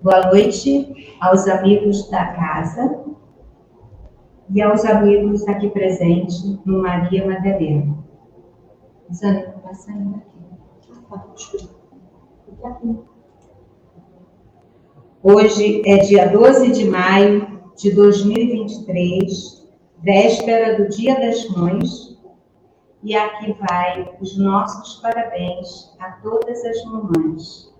Boa noite aos amigos da casa e aos amigos aqui presentes no Maria Madalena. Zana, está saindo aqui. Hoje é dia 12 de maio de 2023, véspera do Dia das Mães, e aqui vai os nossos parabéns a todas as mamães.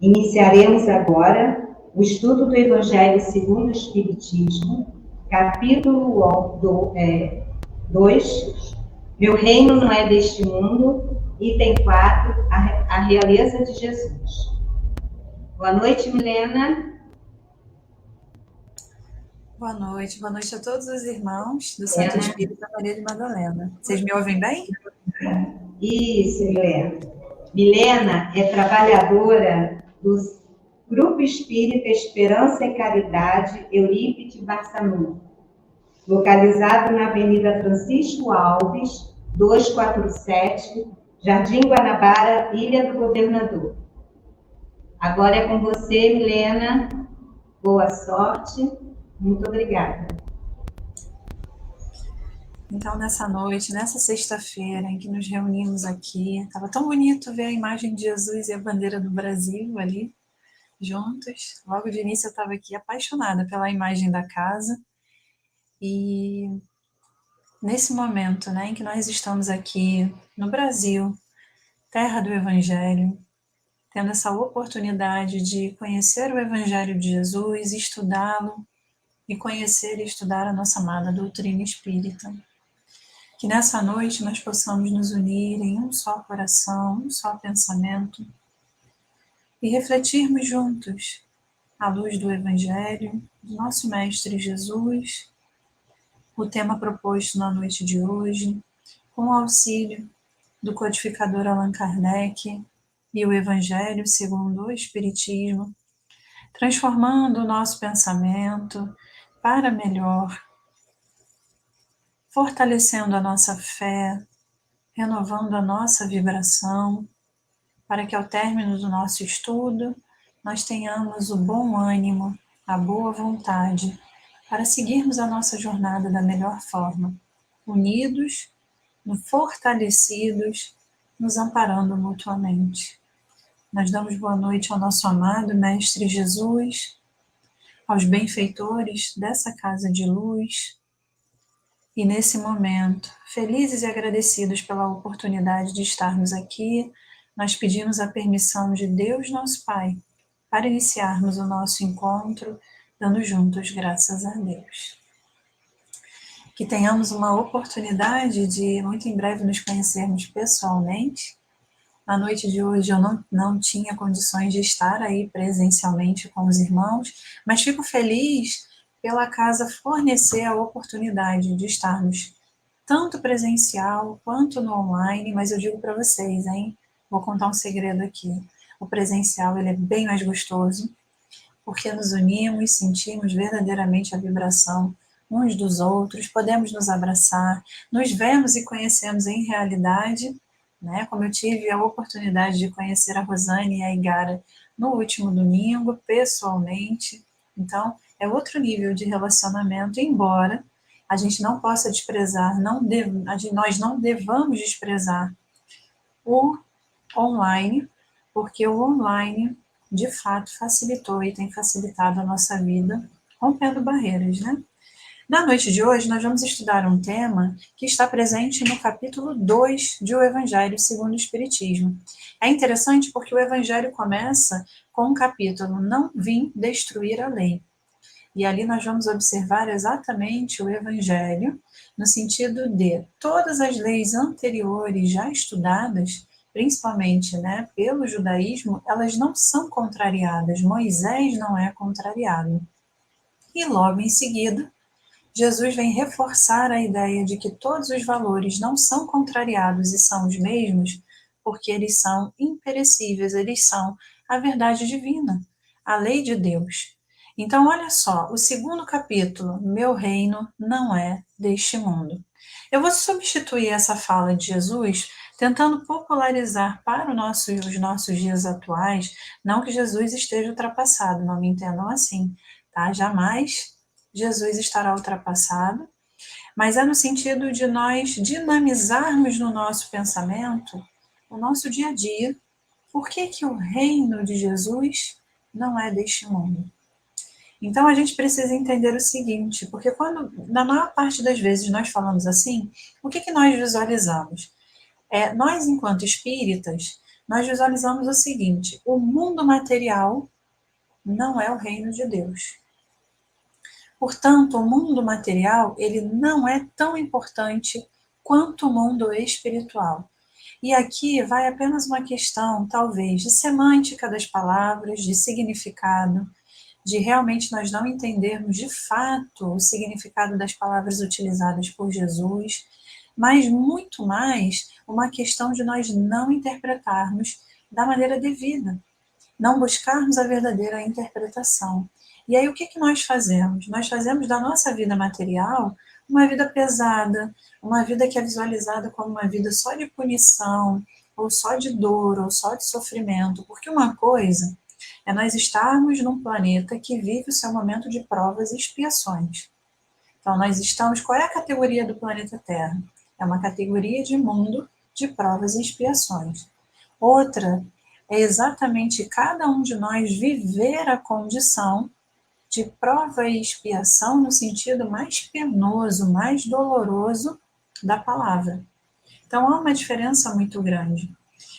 Iniciaremos agora o estudo do Evangelho segundo o Espiritismo, capítulo 2, Meu reino não é deste mundo, item 4, a realeza de Jesus. Boa noite, Milena. Boa noite a todos os irmãos do Santo Espírito Maria de Madalena. Vocês me ouvem bem? Isso, Milena. Milena é trabalhadora do Grupo Espírita Esperança e Caridade Eurípides Barçanufo, localizado na Avenida Francisco Alves, 247, Jardim Guanabara, Ilha do Governador. Agora é com você, Milena. Boa sorte. Muito obrigada. Então, nessa noite, nessa sexta-feira em que nos reunimos aqui, estava tão bonito ver a imagem de Jesus e a bandeira do Brasil ali, juntos. Logo de início eu estava aqui apaixonada pela imagem da casa. E nesse momento, né, em que nós estamos aqui no Brasil, terra do Evangelho, tendo essa oportunidade de conhecer o Evangelho de Jesus, estudá-lo e conhecer e estudar a nossa amada doutrina espírita. Que nessa noite nós possamos nos unir em um só coração, um só pensamento e refletirmos juntos à luz do Evangelho, do nosso Mestre Jesus, o tema proposto na noite de hoje, com o auxílio do codificador Allan Kardec e o Evangelho segundo o Espiritismo, transformando o nosso pensamento para melhor, fortalecendo a nossa fé, renovando a nossa vibração, para que ao término do nosso estudo nós tenhamos o bom ânimo, a boa vontade, para seguirmos a nossa jornada da melhor forma, unidos, fortalecidos, nos amparando mutuamente. Nós damos boa noite ao nosso amado Mestre Jesus, aos benfeitores dessa casa de luz, e nesse momento, felizes e agradecidos pela oportunidade de estarmos aqui, nós pedimos a permissão de Deus, nosso Pai, para iniciarmos o nosso encontro, dando juntos graças a Deus. Que tenhamos uma oportunidade de, muito em breve, nos conhecermos pessoalmente. Na noite de hoje eu não tinha condições de estar aí presencialmente com os irmãos, mas fico feliz pela casa fornecer a oportunidade de estarmos tanto presencial quanto no online, mas eu digo para vocês, hein? Vou contar um segredo aqui. O presencial ele é bem mais gostoso, porque nos unimos, sentimos verdadeiramente a vibração uns dos outros, podemos nos abraçar, nos vemos e conhecemos em realidade, né? Como eu tive a oportunidade de conhecer a Rosane e a Igara no último domingo, pessoalmente. Então, é outro nível de relacionamento, embora a gente não possa desprezar, nós não devamos desprezar o online, porque o online, de fato, facilitou e tem facilitado a nossa vida, rompendo barreiras, né? Na noite de hoje, nós vamos estudar um tema que está presente no capítulo 2 de O Evangelho segundo o Espiritismo. É interessante porque o Evangelho começa com um capítulo, Não vim destruir a lei. E ali nós vamos observar exatamente o Evangelho, no sentido de todas as leis anteriores já estudadas, principalmente, né, pelo judaísmo, elas não são contrariadas, Moisés não é contrariado. E logo em seguida, Jesus vem reforçar a ideia de que todos os valores não são contrariados e são os mesmos, porque eles são imperecíveis, eles são a verdade divina, a lei de Deus. Então, olha só, o segundo capítulo, Meu reino não é deste mundo. Eu vou substituir essa fala de Jesus tentando popularizar para os nossos dias atuais, não que Jesus esteja ultrapassado, não me entendam assim, tá? Jamais Jesus estará ultrapassado, mas é no sentido de nós dinamizarmos no nosso pensamento o nosso dia a dia. Por que que o reino de Jesus não é deste mundo? Então a gente precisa entender o seguinte, porque quando, na maior parte das vezes, nós falamos assim, o que que nós visualizamos? Nós, enquanto espíritas, nós visualizamos o seguinte: o mundo material não é o reino de Deus. Portanto, o mundo material, ele não é tão importante quanto o mundo espiritual. E aqui vai apenas uma questão, talvez, de semântica das palavras, de significado, de realmente nós não entendermos de fato o significado das palavras utilizadas por Jesus, mas muito mais uma questão de nós não interpretarmos da maneira devida, não buscarmos a verdadeira interpretação. E aí o que nós fazemos? Nós fazemos da nossa vida material uma vida pesada, uma vida que é visualizada como uma vida só de punição, ou só de dor, ou só de sofrimento, porque uma coisa é nós estarmos num planeta que vive o seu momento de provas e expiações. Então, nós estamos. Qual é a categoria do planeta Terra? É uma categoria de mundo de provas e expiações. Outra é exatamente cada um de nós viver a condição de prova e expiação no sentido mais penoso, mais doloroso da palavra. Então, há uma diferença muito grande.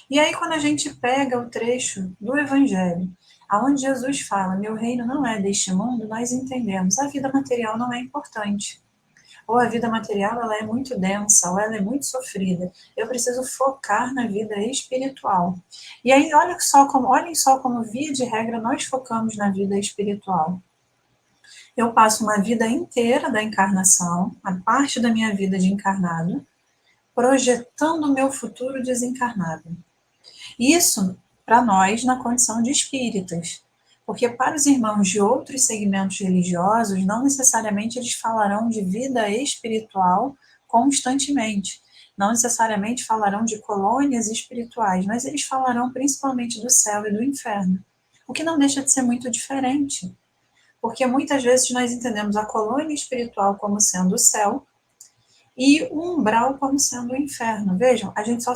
E aí, quando a gente pega o trecho do Evangelho, aonde Jesus fala, meu reino não é deste mundo, nós entendemos, a vida material não é importante. Ou a vida material ela é muito densa, ou ela é muito sofrida. Eu preciso focar na vida espiritual. E aí, olhem só como via de regra, nós focamos na vida espiritual. Eu passo uma vida inteira da encarnação, a parte da minha vida de encarnado, projetando o meu futuro desencarnado. Isso para nós na condição de espíritas, porque para os irmãos de outros segmentos religiosos, não necessariamente eles falarão de vida espiritual constantemente, não necessariamente falarão de colônias espirituais, mas eles falarão principalmente do céu e do inferno, o que não deixa de ser muito diferente, porque muitas vezes nós entendemos a colônia espiritual como sendo o céu, e o umbral como sendo o inferno. Vejam, a gente só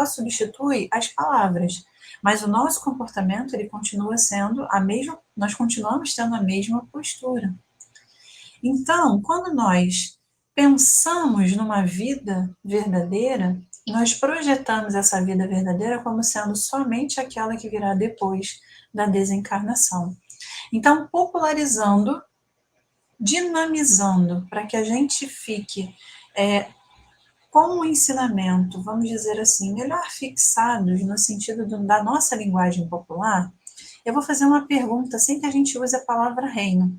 substitui as palavras, mas o nosso comportamento ele continua sendo a mesma, nós continuamos tendo a mesma postura. Então, quando nós pensamos numa vida verdadeira, nós projetamos essa vida verdadeira como sendo somente aquela que virá depois da desencarnação. Então, popularizando, dinamizando, para que a gente fique com o ensinamento, vamos dizer assim, melhor fixados no sentido da nossa linguagem popular, eu vou fazer uma pergunta, sem que a gente use a palavra reino.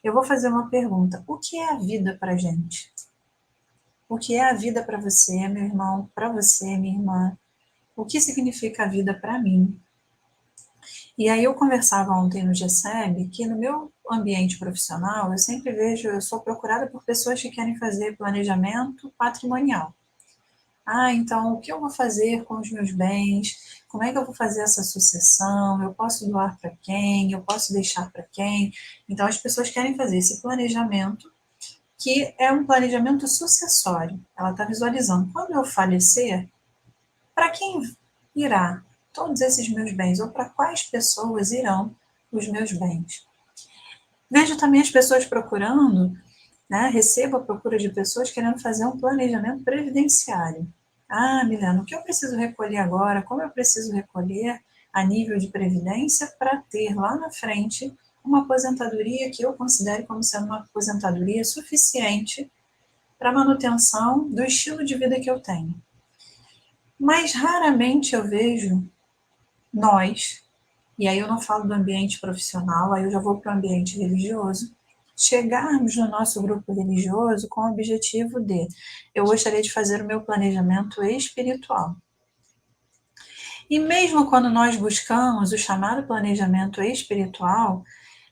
Eu vou fazer uma pergunta: o que é a vida para a gente? O que é a vida para você, meu irmão? Para você, minha irmã? O que significa a vida para mim? E aí eu conversava ontem no GSEB que no meu ambiente profissional eu sempre vejo, eu sou procurada por pessoas que querem fazer planejamento patrimonial. Então o que eu vou fazer com os meus bens? Como é que eu vou fazer essa sucessão? Eu posso doar para quem? Eu posso deixar para quem? Então as pessoas querem fazer esse planejamento, que é um planejamento sucessório. Ela está visualizando, quando eu falecer, para quem irá todos esses meus bens, ou para quais pessoas irão os meus bens. Vejo também as pessoas procurando, recebo a procura de pessoas querendo fazer um planejamento previdenciário. Milena, o que eu preciso recolher agora? Como eu preciso recolher a nível de previdência para ter lá na frente uma aposentadoria que eu considere como sendo uma aposentadoria suficiente para a manutenção do estilo de vida que eu tenho. Mas raramente eu vejo nós, e aí eu não falo do ambiente profissional, aí eu já vou para o ambiente religioso, chegarmos no nosso grupo religioso com o objetivo de, eu gostaria de fazer o meu planejamento espiritual. E mesmo quando nós buscamos o chamado planejamento espiritual,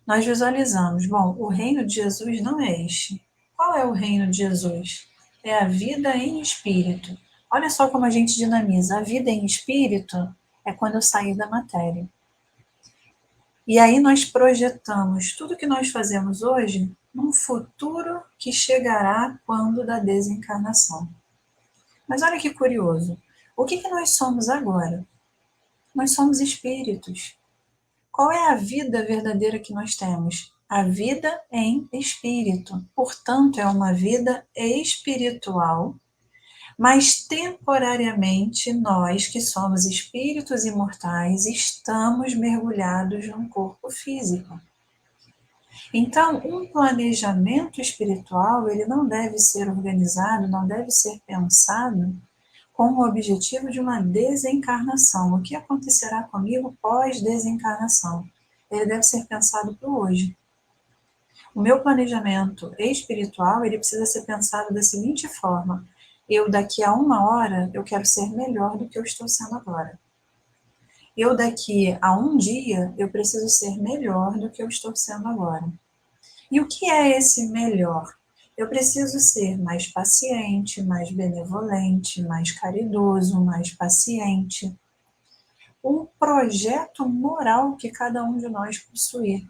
nós visualizamos, bom, o reino de Jesus não é este. Qual é o reino de Jesus? é a vida em espírito. Olha só como a gente dinamiza. A vida em espírito é quando eu sair da matéria. E aí nós projetamos tudo que nós fazemos hoje num futuro que chegará quando da desencarnação. Mas olha que curioso. O que nós somos agora? Nós somos espíritos. Qual é a vida verdadeira que nós temos? A vida em espírito. Portanto, é uma vida espiritual, mas temporariamente nós, que somos espíritos imortais, estamos mergulhados num corpo físico. Então, um planejamento espiritual, ele não deve ser organizado, não deve ser pensado com o objetivo de uma desencarnação. O que acontecerá comigo pós-desencarnação? Ele deve ser pensado para o hoje. O meu planejamento espiritual, ele precisa ser pensado da seguinte forma: eu daqui a 1 hora, eu quero ser melhor do que eu estou sendo agora. Eu daqui a 1 dia, eu preciso ser melhor do que eu estou sendo agora. E o que é esse melhor? Eu preciso ser mais paciente, mais benevolente, mais caridoso, mais paciente. Um projeto moral que cada um de nós possui.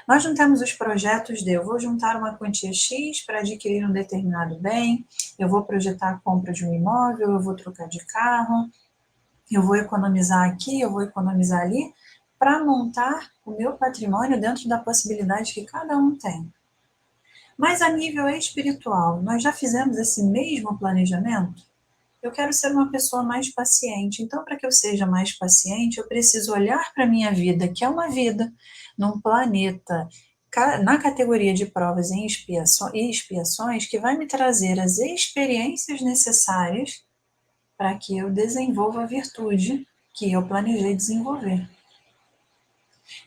Nós não temos os projetos de eu vou juntar uma quantia X para adquirir um determinado bem, eu vou projetar a compra de um imóvel, eu vou trocar de carro, eu vou economizar aqui, eu vou economizar ali, para montar o meu patrimônio dentro da possibilidade que cada um tem. Mas a nível espiritual, nós já fizemos esse mesmo planejamento? Eu quero ser uma pessoa mais paciente. Então, para que eu seja mais paciente, eu preciso olhar para a minha vida, que é uma vida num planeta na categoria de provas e expiações, que vai me trazer as experiências necessárias para que eu desenvolva a virtude que eu planejei desenvolver.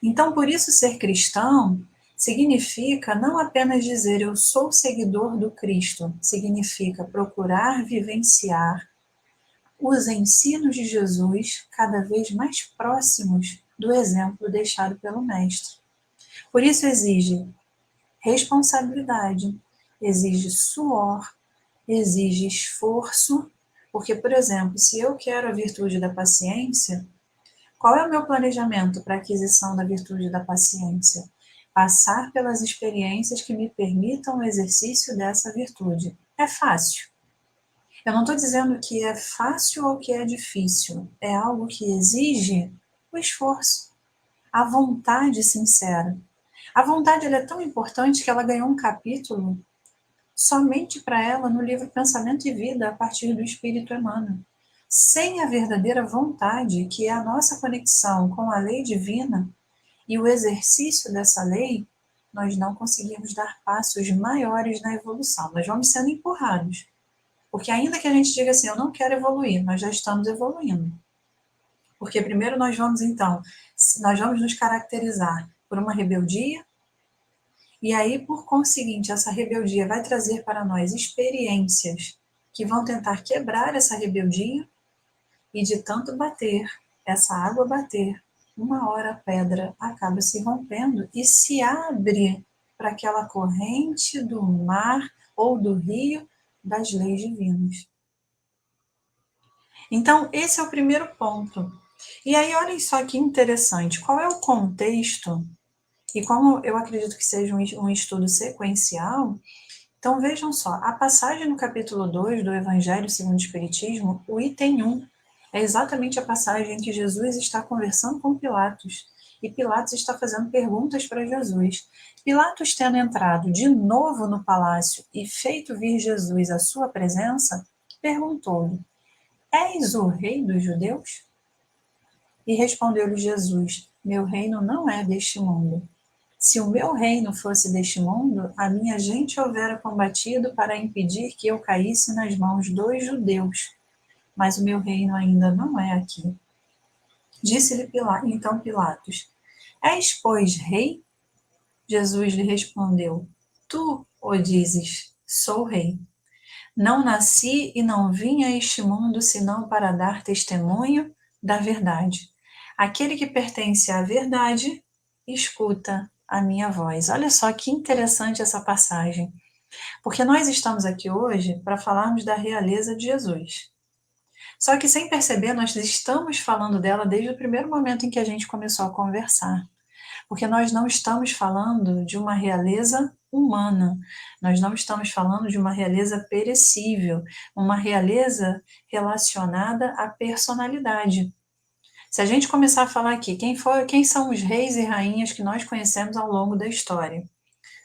Então, por isso, ser cristão significa não apenas dizer eu sou seguidor do Cristo, significa procurar vivenciar os ensinos de Jesus cada vez mais próximos do exemplo deixado pelo Mestre. Por isso exige responsabilidade, exige suor, exige esforço, porque, por exemplo, se eu quero a virtude da paciência, qual é o meu planejamento para a aquisição da virtude da paciência? Passar pelas experiências que me permitam o exercício dessa virtude. É fácil? Eu não estou dizendo que é fácil ou que é difícil. É algo que exige o esforço, a vontade sincera. A vontade ela é tão importante que ela ganhou um capítulo somente para ela no livro Pensamento e Vida, a partir do Espírito Emmanuel. Sem a verdadeira vontade, que é a nossa conexão com a lei divina e o exercício dessa lei, nós não conseguimos dar passos maiores na evolução. Nós vamos sendo empurrados. Porque ainda que a gente diga assim, eu não quero evoluir, nós já estamos evoluindo. Porque primeiro nós vamos nos caracterizar por uma rebeldia, e aí, por conseguinte, essa rebeldia vai trazer para nós experiências que vão tentar quebrar essa rebeldia, e de tanto bater, essa água bater, 1 hora a pedra acaba se rompendo e se abre para aquela corrente do mar ou do rio das leis divinas. Então, esse é o primeiro ponto. E aí, olhem só que interessante, qual é o contexto, e como eu acredito que seja um estudo sequencial, então vejam só, a passagem no capítulo 2 do Evangelho segundo o Espiritismo, o item 1, é exatamente a passagem em que Jesus está conversando com Pilatos, e Pilatos está fazendo perguntas para Jesus. Pilatos, tendo entrado de novo no palácio e feito vir Jesus à sua presença, perguntou-lhe: És o rei dos judeus? E respondeu-lhe Jesus: Meu reino não é deste mundo. Se o meu reino fosse deste mundo, a minha gente houvera combatido para impedir que eu caísse nas mãos dos judeus. Mas o meu reino ainda não é aqui. Disse-lhe então Pilatos: És, pois, rei? Jesus lhe respondeu: Tu o dizes, sou rei. Não nasci e não vim a este mundo senão para dar testemunho da verdade. Aquele que pertence à verdade, escuta a minha voz. Olha só que interessante essa passagem. Porque nós estamos aqui hoje para falarmos da realeza de Jesus. Só que sem perceber, nós estamos falando dela desde o primeiro momento em que a gente começou a conversar. Porque nós não estamos falando de uma realeza humana, nós não estamos falando de uma realeza perecível, uma realeza relacionada à personalidade. Se a gente começar a falar aqui, quem são os reis e rainhas que nós conhecemos ao longo da história?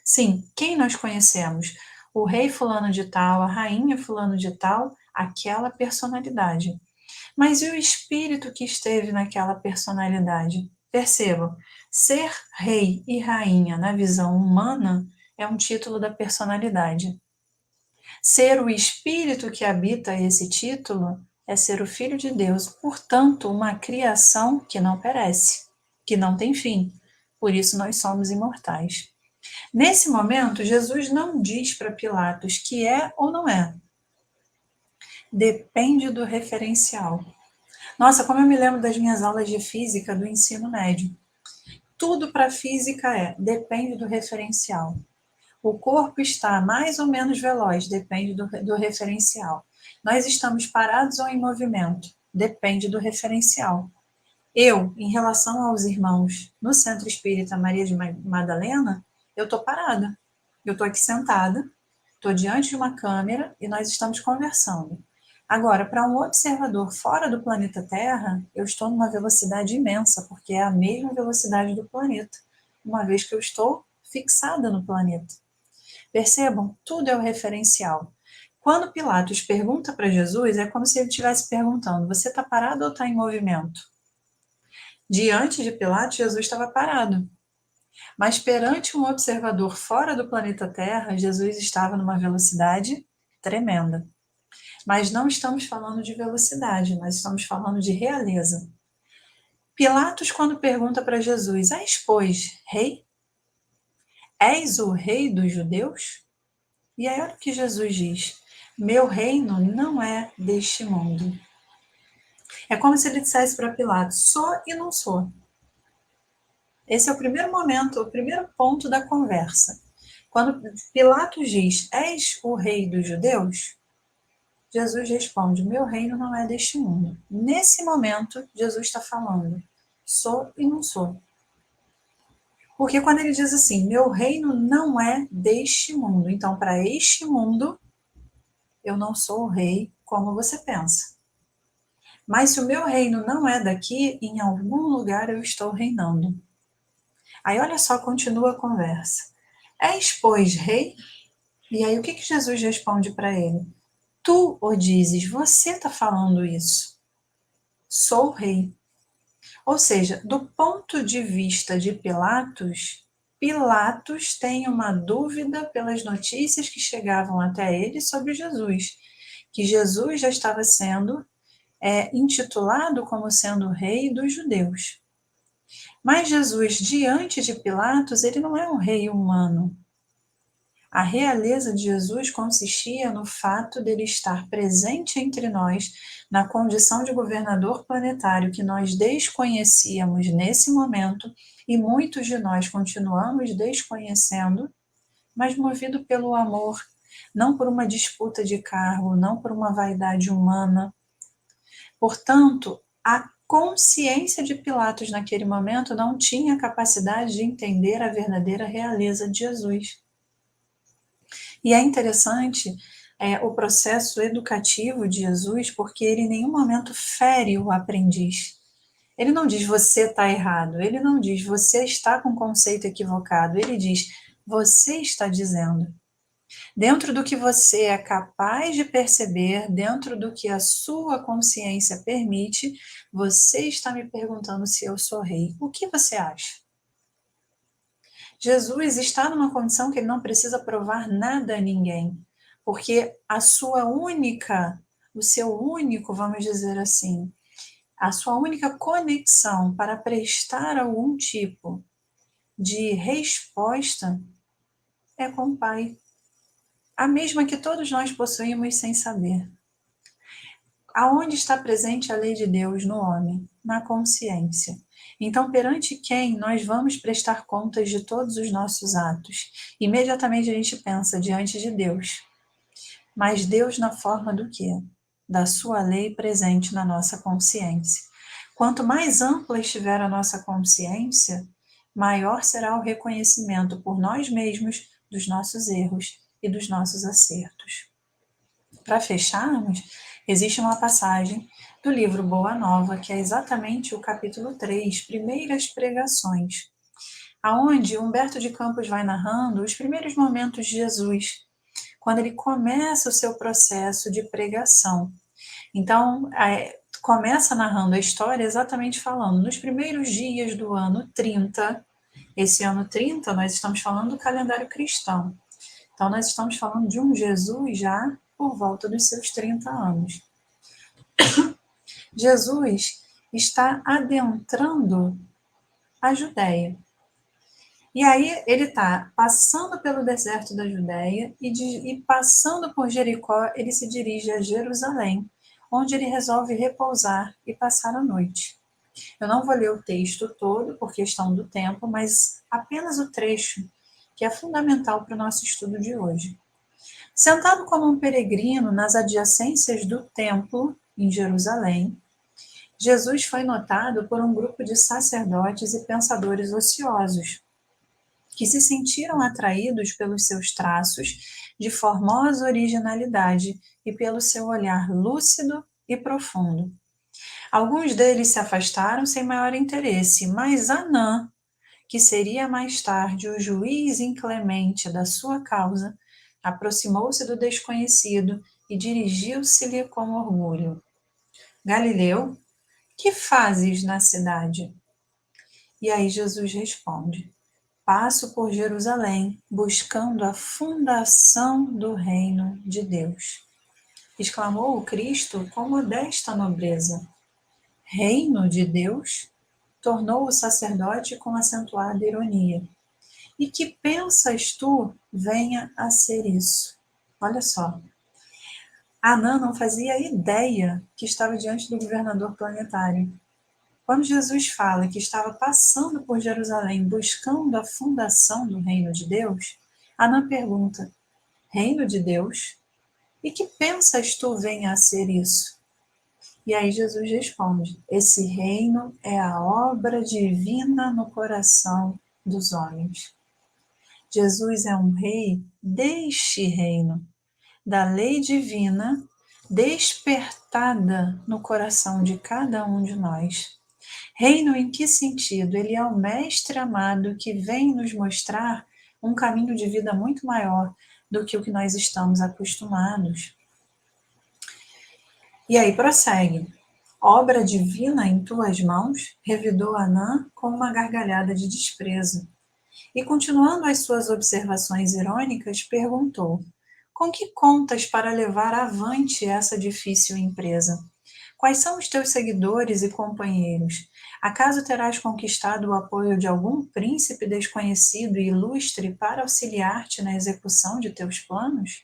Sim, quem nós conhecemos? O rei fulano de tal, a rainha fulano de tal, aquela personalidade. Mas e o espírito que esteve naquela personalidade? Percebam, ser rei e rainha na visão humana é um título da personalidade. Ser o espírito que habita esse título é ser o Filho de Deus, portanto, uma criação que não perece, que não tem fim. Por isso nós somos imortais. Nesse momento, Jesus não diz para Pilatos que é ou não é. Depende do referencial. Nossa, como eu me lembro das minhas aulas de física do ensino médio. Tudo para física depende do referencial. O corpo está mais ou menos veloz, depende do referencial. Nós estamos parados ou em movimento, depende do referencial. Eu, em relação aos irmãos no Centro Espírita Maria de Madalena, eu estou parada. Eu estou aqui sentada, estou diante de uma câmera e nós estamos conversando. Agora, para um observador fora do planeta Terra, eu estou numa velocidade imensa, porque é a mesma velocidade do planeta, uma vez que eu estou fixada no planeta. Percebam, tudo é o referencial. Quando Pilatos pergunta para Jesus, é como se ele estivesse perguntando: você está parado ou está em movimento? Diante de Pilatos, Jesus estava parado. Mas perante um observador fora do planeta Terra, Jesus estava numa velocidade tremenda. Mas não estamos falando de velocidade, nós estamos falando de realeza. Pilatos, quando pergunta para Jesus: és, pois, rei? És o rei dos judeus? E aí olha o que Jesus diz: meu reino não é deste mundo. É como se ele dissesse para Pilatos: sou e não sou. Esse é o primeiro momento, o primeiro ponto da conversa. Quando Pilatos diz: és o rei dos judeus? Jesus responde: meu reino não é deste mundo. Nesse momento, Jesus está falando: sou e não sou. Porque quando ele diz assim: meu reino não é deste mundo, então para este mundo eu não sou o rei como você pensa. Mas se o meu reino não é daqui, em algum lugar eu estou reinando. Aí olha só, continua a conversa. És, pois, rei? E aí o que Jesus responde para ele? Tu o dizes, você está falando isso. Sou rei. Ou seja, do ponto de vista de Pilatos, Pilatos tem uma dúvida pelas notícias que chegavam até ele sobre Jesus, que Jesus já estava sendo intitulado como sendo o rei dos judeus. Mas Jesus, diante de Pilatos, ele não é um rei humano. A realeza de Jesus consistia no fato dele estar presente entre nós, na condição de governador planetário que nós desconhecíamos nesse momento, e muitos de nós continuamos desconhecendo, mas movido pelo amor, não por uma disputa de cargo, não por uma vaidade humana. Portanto, a consciência de Pilatos naquele momento não tinha capacidade de entender a verdadeira realeza de Jesus. E é interessante o processo educativo de Jesus, porque ele em nenhum momento fere o aprendiz. Ele não diz você está errado, ele não diz você está com conceito equivocado, ele diz você está dizendo. Dentro do que você é capaz de perceber, dentro do que a sua consciência permite, você está me perguntando se eu sou rei. O que você acha? Jesus está numa condição que ele não precisa provar nada a ninguém, porque o seu único, vamos dizer assim, a sua única conexão para prestar algum tipo de resposta é com o Pai. A mesma que todos nós possuímos sem saber. Aonde está presente a lei de Deus no homem? na consciência. Então, perante quem nós vamos prestar contas de todos os nossos atos? Imediatamente a gente pensa diante de Deus. Mas Deus na forma do quê? Da sua lei presente na nossa consciência. Quanto mais ampla estiver a nossa consciência, maior será o reconhecimento por nós mesmos dos nossos erros e dos nossos acertos. Para fecharmos, existe uma passagem do livro Boa Nova, que é exatamente o capítulo 3, Primeiras Pregações, aonde Humberto de Campos vai narrando os primeiros momentos de Jesus, quando ele começa o seu processo de pregação. Então, começa narrando a história exatamente falando, nos primeiros dias do ano 30, esse ano 30 nós estamos falando do calendário cristão. Então, nós estamos falando de um Jesus já por volta dos seus 30 anos. Jesus está adentrando a Judéia. E aí ele está passando pelo deserto da Judéia e passando por Jericó, ele se dirige a Jerusalém, onde ele resolve repousar e passar a noite. Eu não vou ler o texto todo por questão do tempo, mas apenas o trecho que é fundamental para o nosso estudo de hoje. Sentado como um peregrino nas adjacências do templo, em Jerusalém, Jesus foi notado por um grupo de sacerdotes e pensadores ociosos, que se sentiram atraídos pelos seus traços de formosa originalidade e pelo seu olhar lúcido e profundo. Alguns deles se afastaram sem maior interesse, mas Anã, que seria mais tarde o juiz inclemente da sua causa, aproximou-se do desconhecido e dirigiu-se-lhe com orgulho. Galileu, que fazes na cidade? E aí Jesus responde: passo por Jerusalém, buscando a fundação do reino de Deus. Exclamou o Cristo com modesta nobreza. Reino de Deus? Tornou o sacerdote com acentuada ironia. E que pensas tu venha a ser isso? Olha só. Anã não fazia ideia que estava diante do governador planetário. Quando Jesus fala que estava passando por Jerusalém buscando a fundação do reino de Deus, Anã pergunta: reino de Deus? E que pensas tu venha a ser isso? E aí Jesus responde: esse reino é a obra divina no coração dos homens. Jesus é um rei deste reino, da lei divina despertada no coração de cada um de nós. Reino em que sentido? Ele é o mestre amado que vem nos mostrar um caminho de vida muito maior do que o que nós estamos acostumados. E aí prossegue. Obra divina em tuas mãos? Revidou Anã com uma gargalhada de desprezo. E continuando as suas observações irônicas, perguntou: com que contas para levar avante essa difícil empresa? Quais são os teus seguidores e companheiros? Acaso terás conquistado o apoio de algum príncipe desconhecido e ilustre para auxiliar-te na execução de teus planos?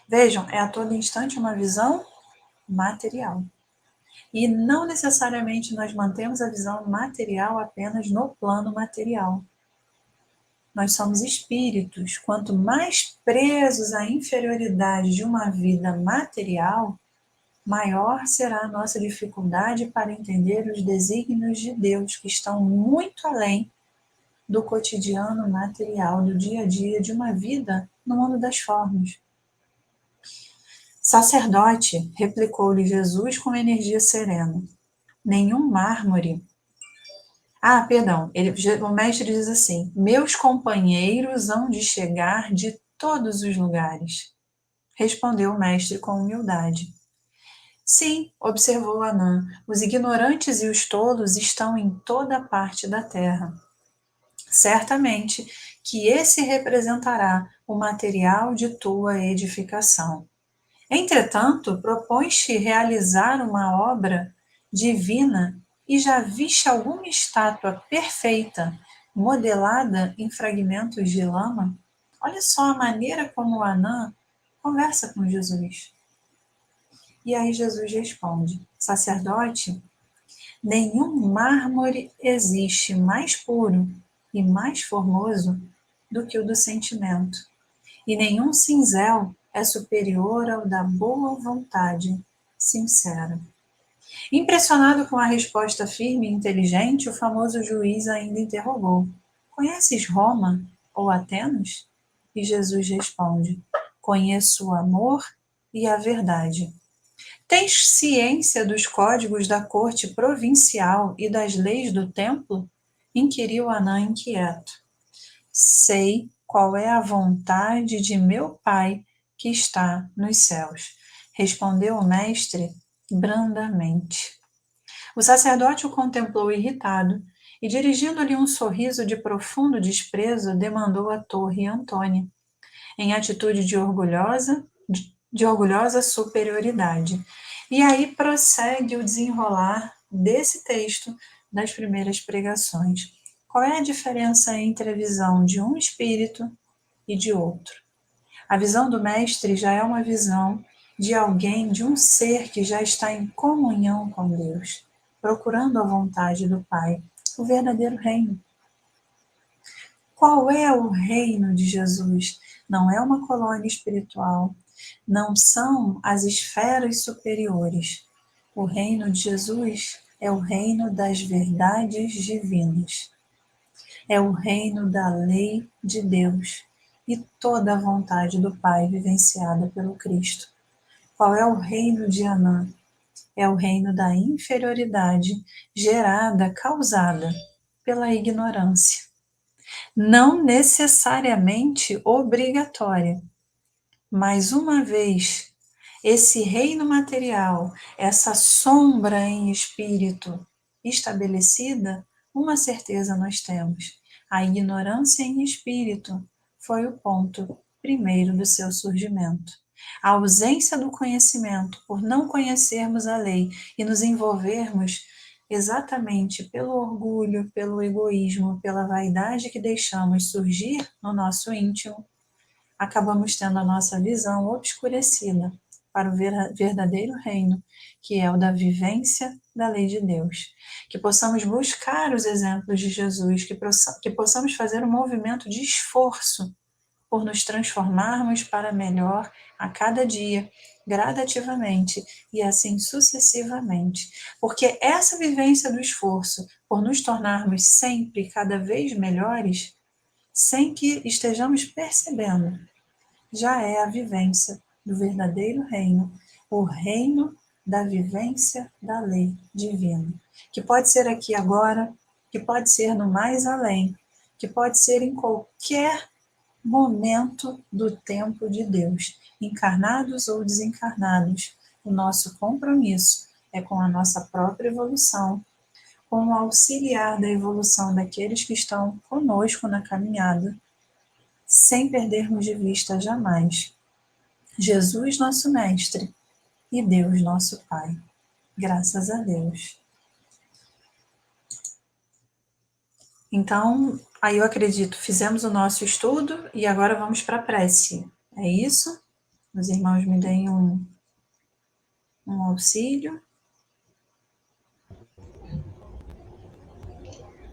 Vejam, é a todo instante uma visão material. E não necessariamente nós mantemos a visão material apenas no plano material. Nós somos espíritos. Quanto mais presos à inferioridade de uma vida material, maior será a nossa dificuldade para entender os desígnios de Deus, que estão muito além do cotidiano material, do dia a dia de uma vida no mundo das formas. Sacerdote, replicou-lhe Jesus com energia serena, nenhum mármore. O mestre diz assim: meus companheiros hão de chegar de todos os lugares. Respondeu o mestre com humildade. Sim, observou Anã, os ignorantes e os tolos estão em toda parte da terra. Certamente que esse representará o material de tua edificação. Entretanto, propões-te realizar uma obra divina e já viste alguma estátua perfeita, modelada em fragmentos de lama? Olha só a maneira como Anã conversa com Jesus. E aí Jesus responde: sacerdote, Nenhum mármore existe mais puro e mais formoso do que o do sentimento, e nenhum cinzel é superior ao da boa vontade sincera. Impressionado com a resposta firme e inteligente, o famoso juiz ainda interrogou: Conheces Roma ou Atenas? E Jesus responde: Conheço o amor e a verdade. Tens ciência dos códigos da corte provincial e das leis do templo? Inquiriu Anã inquieto. Sei qual é a vontade de meu Pai que está nos céus, respondeu o mestre brandamente. O sacerdote o contemplou irritado e, dirigindo-lhe um sorriso de profundo desprezo, demandou a torre Antônia, em atitude de orgulhosa superioridade. E aí prossegue o desenrolar desse texto das primeiras pregações. Qual é a diferença entre a visão de um espírito e de outro? A visão do mestre já é uma visão de alguém, de um ser que já está em comunhão com Deus, procurando a vontade do Pai, o verdadeiro reino. Qual é o reino de Jesus? Não é uma colônia espiritual, não são as esferas superiores. O reino de Jesus é o reino das verdades divinas. É o reino da lei de Deus e toda a vontade do Pai vivenciada pelo Cristo. Qual é o reino de Anã? É o reino da inferioridade gerada, causada pela ignorância. Não necessariamente obrigatória, mas uma vez esse reino material, essa sombra em espírito estabelecida, uma certeza nós temos: a ignorância em espírito foi o ponto primeiro do seu surgimento. A ausência do conhecimento, por não conhecermos a lei e nos envolvermos exatamente pelo orgulho, pelo egoísmo, pela vaidade que deixamos surgir no nosso íntimo, acabamos tendo a nossa visão obscurecida para o verdadeiro reino, que é o da vivência da lei de Deus. Que possamos buscar os exemplos de Jesus, que possamos fazer um movimento de esforço por nos transformarmos para melhor a cada dia, gradativamente e assim sucessivamente. Porque essa vivência do esforço por nos tornarmos sempre cada vez melhores, sem que estejamos percebendo, já é a vivência do verdadeiro reino, o reino da vivência da lei divina, que pode ser aqui agora, que pode ser no mais além, que pode ser em qualquer momento do tempo de Deus, encarnados ou desencarnados. O nosso compromisso é com a nossa própria evolução, com o auxiliar da evolução daqueles que estão conosco na caminhada, sem perdermos de vista jamais Jesus, nosso Mestre, e Deus, nosso Pai. Graças a Deus. Então, aí eu acredito, fizemos o nosso estudo e agora vamos para a prece. É isso? Os irmãos me deem um auxílio.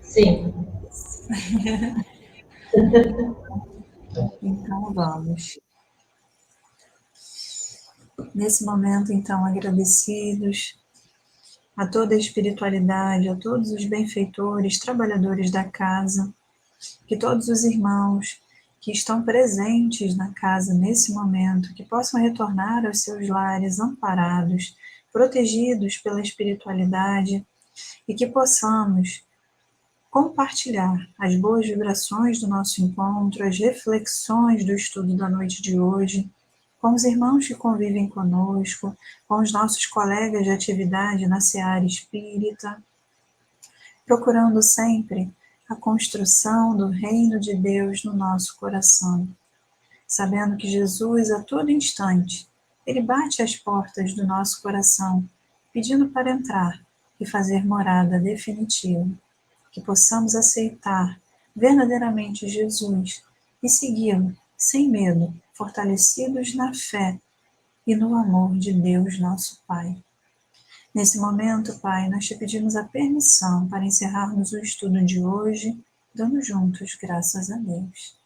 Sim. Então, vamos. Nesse momento, então, agradecidos a toda a espiritualidade, a todos os benfeitores, trabalhadores da casa, que todos os irmãos que estão presentes na casa nesse momento, que possam retornar aos seus lares amparados, protegidos pela espiritualidade, e que possamos compartilhar as boas vibrações do nosso encontro, as reflexões do estudo da noite de hoje, com os irmãos que convivem conosco, com os nossos colegas de atividade na seara espírita, procurando sempre a construção do reino de Deus no nosso coração, sabendo que Jesus, a todo instante, ele bate às portas do nosso coração, pedindo para entrar e fazer morada definitiva, que possamos aceitar verdadeiramente Jesus e segui-lo sem medo, fortalecidos na fé e no amor de Deus, nosso Pai. Nesse momento, Pai, nós te pedimos a permissão para encerrarmos o estudo de hoje, dando juntos graças a Deus.